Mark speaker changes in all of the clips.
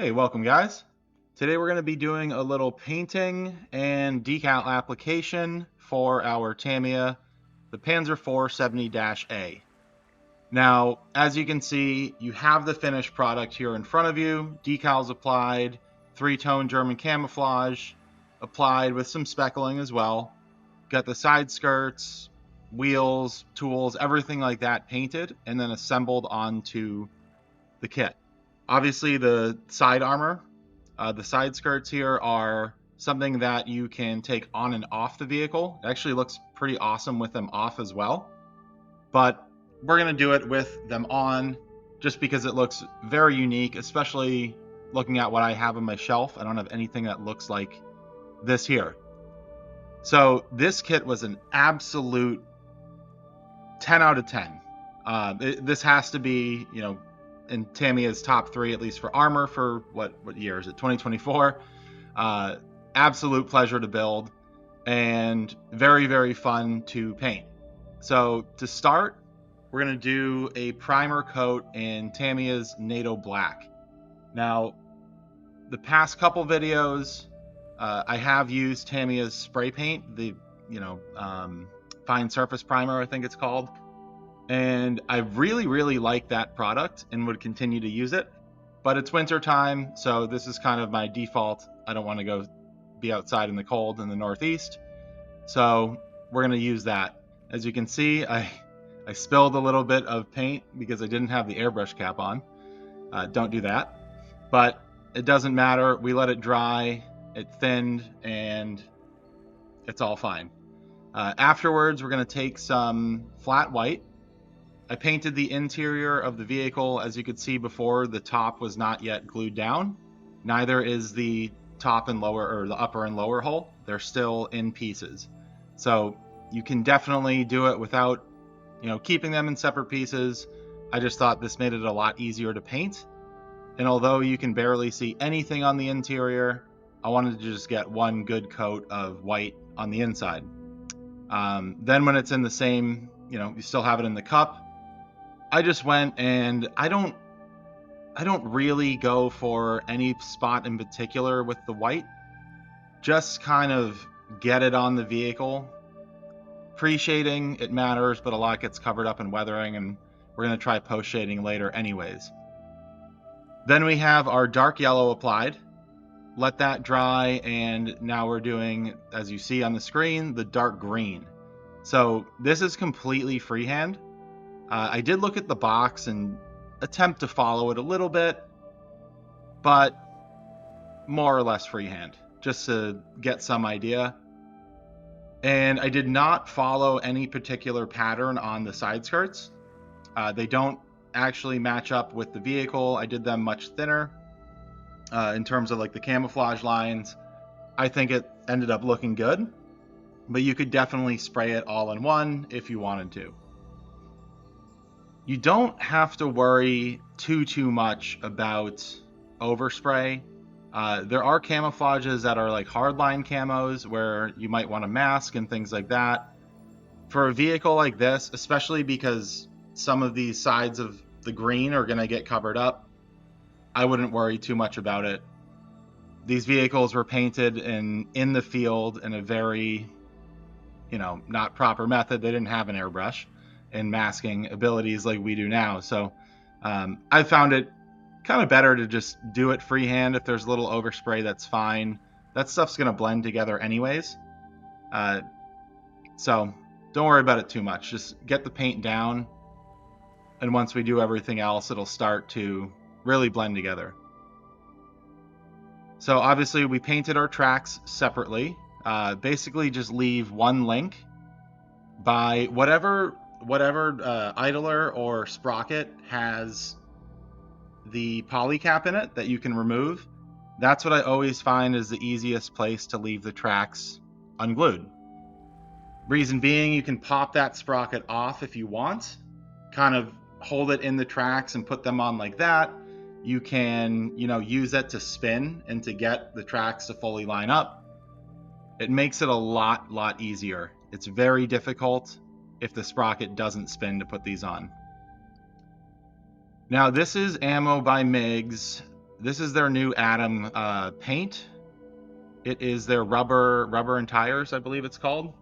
Speaker 1: Hey, welcome guys. Today we're going to be doing a little painting and decal application for our Tamiya, the Panzer IV 70-A. Now, as you can see, you have the finished product here in front of you, decals applied, three-tone German camouflage, applied with some speckling as well. Got the side skirts, wheels, tools, everything like that painted and then assembled onto the kit. Obviously the side armor, the side skirts here are something that you can take on and off the vehicle. It actually looks pretty awesome with them off as well. But we're going to do it with them on just because it looks very unique, especially looking at what I have on my shelf. I don't have anything that looks like this here. So this kit was an absolute 10 out of 10. This has to be, in Tamiya's top 3, at least for armor, for what year is it? 2024. Absolute pleasure to build and very, very fun to paint. So to start, we're going to do a primer coat in Tamiya's NATO Black. Now, the past couple videos, I have used Tamiya's spray paint, the fine surface primer, I think it's called. And I really, really like that product and would continue to use it. But it's winter time, so this is kind of my default. I don't want to go be outside in the cold in the Northeast. So we're going to use that. As you can see, I spilled a little bit of paint because I didn't have the airbrush cap on. Don't do that. But it doesn't matter. We let it dry, it thinned, and it's all fine. Afterwards, we're going to take some flat white. I painted the interior of the vehicle. As you could see before, the top was not yet glued down. Neither is the top and lower, or the upper and lower hull. They're still in pieces. So you can definitely do it without, keeping them in separate pieces. I just thought this made it a lot easier to paint. And although you can barely see anything on the interior, I wanted to just get one good coat of white on the inside. Then when it's in the same, you still have it in the cup, I just went and I don't really go for any spot in particular with the white. Just kind of get it on the vehicle. Pre-shading, it matters, but a lot gets covered up in weathering, and we're going to try post-shading later anyways. Then we have our dark yellow applied. Let that dry, and now we're doing, as you see on the screen, the dark green. So this is completely freehand. I did look at the box and attempt to follow it a little bit, but more or less freehand, just to get some idea. And I did not follow any particular pattern on the side skirts. They don't actually match up with the vehicle. I did them much thinner in terms of like the camouflage lines. I think it ended up looking good, but you could definitely spray it all in one if you wanted to. You don't have to worry too much about overspray. There are camouflages that are like hardline camos where you might want to mask and things like that. For a vehicle like this, especially because some of these sides of the green are going to get covered up, I wouldn't worry too much about it. These vehicles were painted in the field in a very, not proper method. They didn't have an airbrush and masking abilities like we do now. So I found it kind of better to just do it freehand. If there's a little overspray, that's fine. That stuff's going to blend together anyways. So don't worry about it too much. Just get the paint down. And once we do everything else, it'll start to really blend together. So obviously we painted our tracks separately. Basically just leave one link by whatever idler or sprocket has the poly cap in it that you can remove. That's what I always find is the easiest place to leave the tracks unglued. Reason being, you can pop that sprocket off if you want, kind of hold it in the tracks and put them on like that. You can, use it to spin and to get the tracks to fully line up. It makes it a lot easier. It's very difficult if the sprocket doesn't spin to put these on. Now this is ammo by MIGs. this is their new Atom paint. It is their rubber and tires, I believe it's called.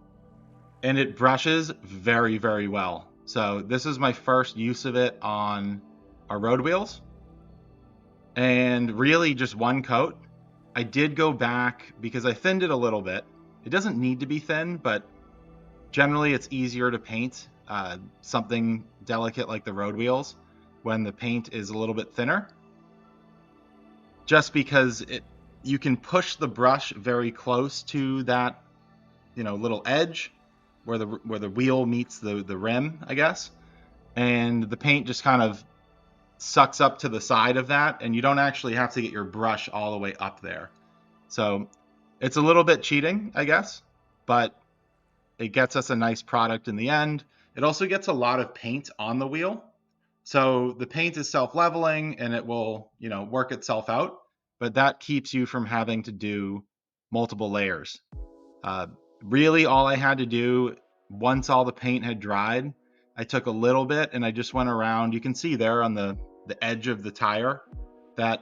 Speaker 1: And it brushes very, very well. So this is my first use of it on our road wheels. And really just one coat. I did go back because I thinned it a little bit. It doesn't need to be thin, but generally it's easier to paint something delicate like the road wheels when the paint is a little bit thinner. Just because you can push the brush very close to that, little edge where the wheel meets the rim, I guess, and the paint just kind of sucks up to the side of that, and you don't actually have to get your brush all the way up there. So it's a little bit cheating, I guess, but it gets us a nice product in the end. It also gets a lot of paint on the wheel. So the paint is self-leveling and it will, work itself out, but that keeps you from having to do multiple layers. Really, all I had to do once all the paint had dried, I took a little bit and I just went around. You can see there on the edge of the tire that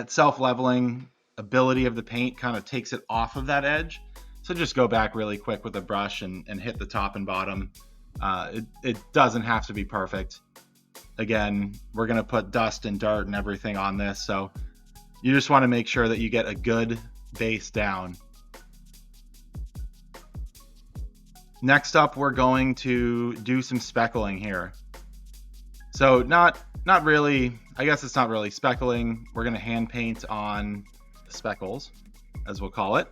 Speaker 1: self-leveling ability of the paint kind of takes it off of that edge. So just go back really quick with a brush and hit the top and bottom. It doesn't have to be perfect. Again, we're going to put dust and dirt and everything on this, so you just want to make sure that you get a good base down. Next up, we're going to do some speckling here. So not really, I guess it's not really speckling. We're going to hand paint on the speckles, as we'll call it,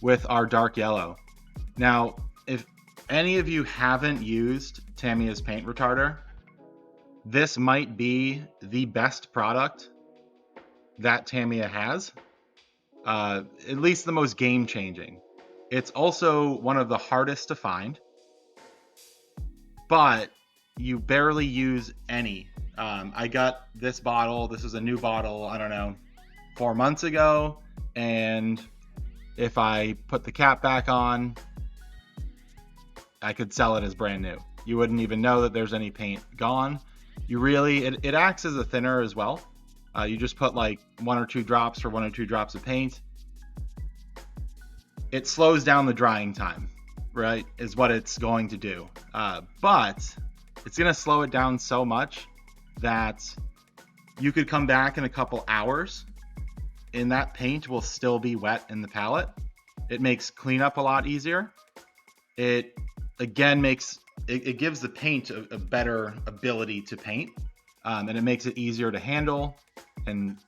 Speaker 1: with our dark yellow. Now, if any of you haven't used Tamiya's paint retarder, this might be the best product that Tamiya has, at least the most game-changing. It's also one of the hardest to find, but you barely use any. I got this bottle. This is a new bottle, I don't know, 4 months ago. And if I put the cap back on, I could sell it as brand new. You wouldn't even know that there's any paint gone. You really, it acts as a thinner as well. You just put like 1 or 2 drops or 1 or 2 drops of paint. It slows down the drying time, right, is what it's going to do. But it's going to slow it down so much that you could come back in a couple hours and that paint will still be wet in the palette. It makes cleanup a lot easier. It, again, it gives the paint a better ability to paint, and it makes it easier to handle and,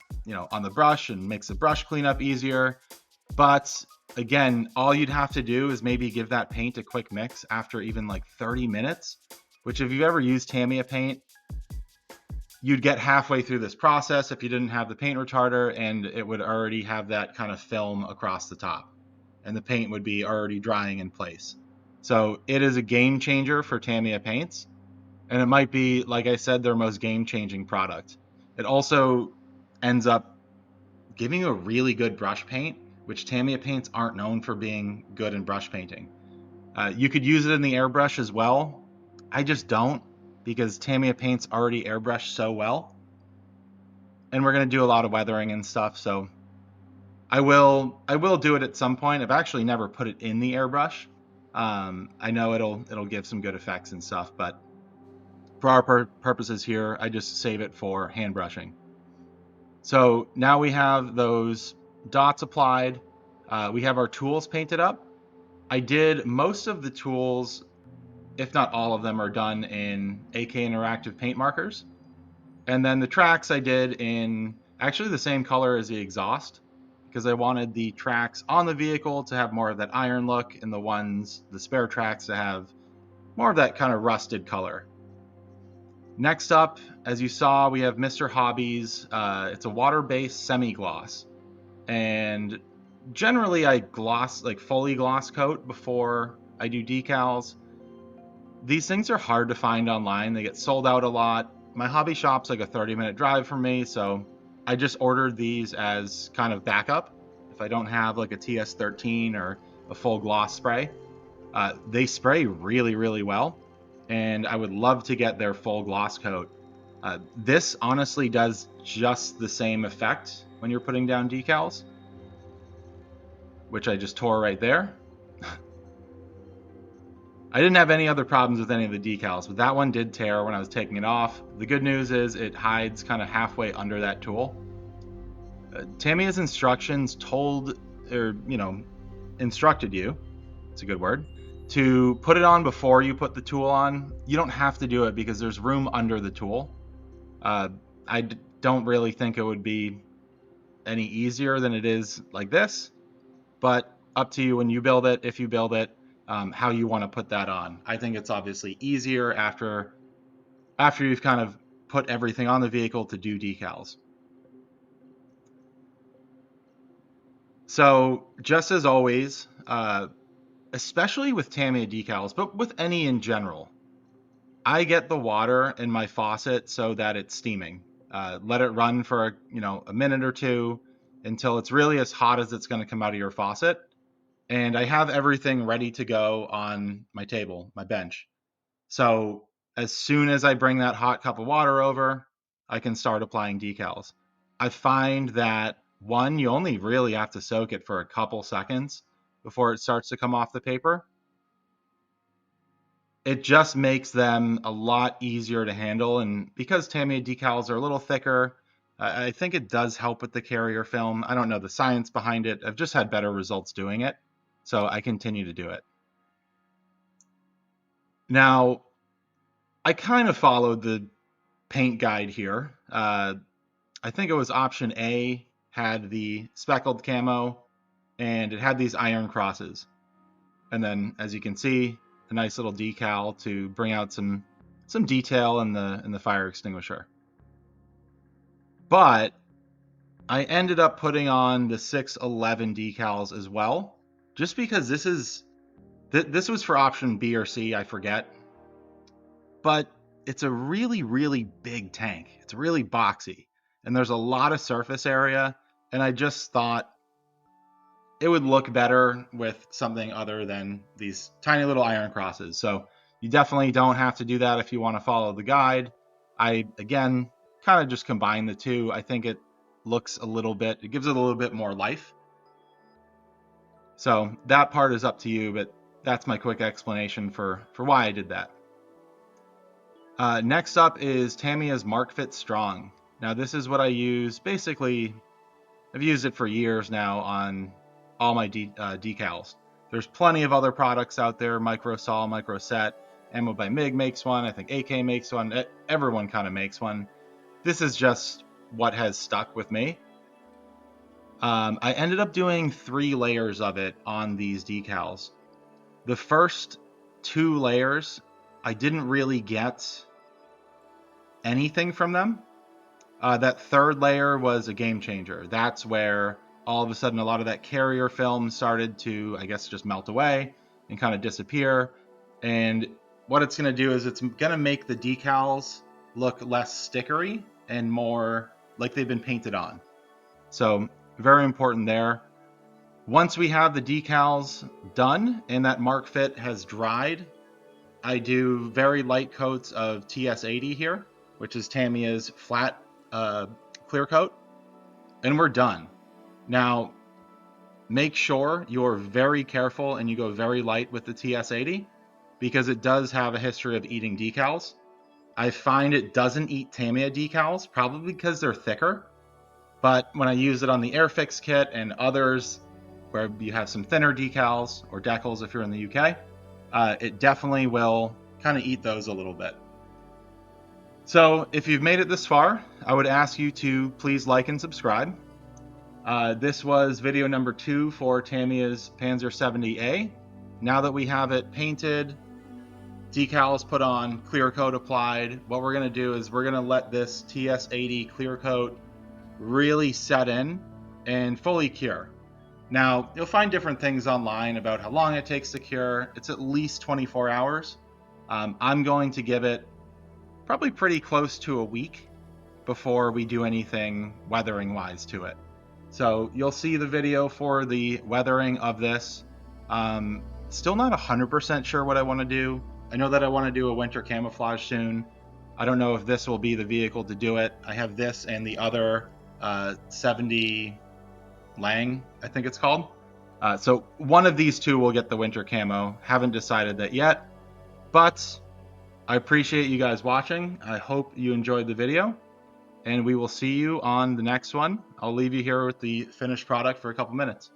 Speaker 1: on the brush, and makes the brush cleanup easier. But again, all you'd have to do is maybe give that paint a quick mix after even like 30 minutes, which if you've ever used Tamiya paint, you'd get halfway through this process if you didn't have the paint retarder, and it would already have that kind of film across the top, and the paint would be already drying in place. So it is a game changer for Tamiya paints, and it might be, like I said, their most game-changing product. It also ends up giving you a really good brush paint, which Tamiya paints aren't known for being good in brush painting. You could use it in the airbrush as well. I just don't, because Tamiya paints already airbrush so well. And we're going to do a lot of weathering and stuff, so I will do it at some point. I've actually never put it in the airbrush. I know it'll give some good effects and stuff, but for our purposes here, I just save it for hand brushing. So now we have those dots applied. We have our tools painted up. I did most of the tools, if not all of them, are done in AK Interactive paint markers. And then the tracks I did in actually the same color as the exhaust, because I wanted the tracks on the vehicle to have more of that iron look, and the spare tracks to have more of that kind of rusted color. Next up, as you saw, we have Mr. Hobby's. It's a water-based semi-gloss. And generally I fully gloss coat before I do decals. These things are hard to find online. They get sold out a lot. My hobby shop's like a 30-minute drive from me, so I just ordered these as kind of backup if I don't have like a TS13 or a full gloss spray. They spray really, really well, and I would love to get their full gloss coat. This honestly does just the same effect when you're putting down decals, which I just tore right there. I didn't have any other problems with any of the decals, but that one did tear when I was taking it off. The good news is it hides kind of halfway under that tool. Tamiya's instructions told, or, instructed you, it's a good word, to put it on before you put the tool on. You don't have to do it because there's room under the tool. Uh, I don't really think it would be any easier than it is like this, but up to you when you build it, if you build it, how you want to put that on. I think it's obviously easier after you've kind of put everything on the vehicle to do decals. So just as always, especially with Tamiya decals, but with any in general, I get the water in my faucet so that it's steaming. Let it run for a minute or two until it's really as hot as it's going to come out of your faucet. And I have everything ready to go on my table, my bench. So as soon as I bring that hot cup of water over, I can start applying decals. I find that one, you only really have to soak it for a couple seconds before it starts to come off the paper. It just makes them a lot easier to handle. And because Tamiya decals are a little thicker, I think it does help with the carrier film. I don't know the science behind it. I've just had better results doing it. So I continue to do it. Now, I kind of followed the paint guide here. I think it was option A had the speckled camo and it had these iron crosses. And then as you can see, a nice little decal to bring out some detail in the fire extinguisher. But I ended up putting on the 611 decals as well, just because this was for option B or C, I forget. But it's a really, really big tank. It's really boxy, and there's a lot of surface area. And I just thought it would look better with something other than these tiny little iron crosses. So you definitely don't have to do that if you want to follow the guide. I, again, kind of just combine the two. I think it gives it a little bit more life. So that part is up to you, but that's my quick explanation for why I did that. Next up is Tamiya's Mark Fit Strong. Now this is what I use. Basically, I've used it for years now on all my decals. There's plenty of other products out there, Microsol, Microset, Ammo by MiG makes one, I think AK makes one, everyone kind of makes one. This is just what has stuck with me. I ended up doing 3 layers of it on these decals. The first 2 layers, I didn't really get anything from them. That third layer was a game changer. That's where all of a sudden a lot of that carrier film started to, I guess, just melt away and kind of disappear. And what it's going to do is it's going to make the decals look less stickery and more like they've been painted on. So very important there. Once we have the decals done and that Mark Fit has dried, I do very light coats of TS80 here, which is Tamiya's flat clear coat, and we're done. Now, make sure you're very careful and you go very light with the TS80 because it does have a history of eating decals. I find it doesn't eat Tamiya decals, probably because they're thicker, but when I use it on the Airfix kit and others where you have some thinner decals, or Decals if you're in the UK, it definitely will kind of eat those a little bit. So if you've made it this far, I would ask you to please like and subscribe. This was video number 2 for Tamiya's Panzer 70A. Now that we have it painted, decals put on, clear coat applied, what we're going to do is we're going to let this TS80 clear coat really set in and fully cure. Now, you'll find different things online about how long it takes to cure. It's at least 24 hours. I'm going to give it probably pretty close to a week before we do anything weathering wise to it. So you'll see the video for the weathering of this. Still not 100% sure what I want to do. I know that I want to do a winter camouflage soon. I don't know if this will be the vehicle to do it. I have this and the other 70 Lang, I think it's called. So one of these two will get the winter camo. Haven't decided that yet, but I appreciate you guys watching. I hope you enjoyed the video, and we will see you on the next one. I'll leave you here with the finished product for a couple minutes.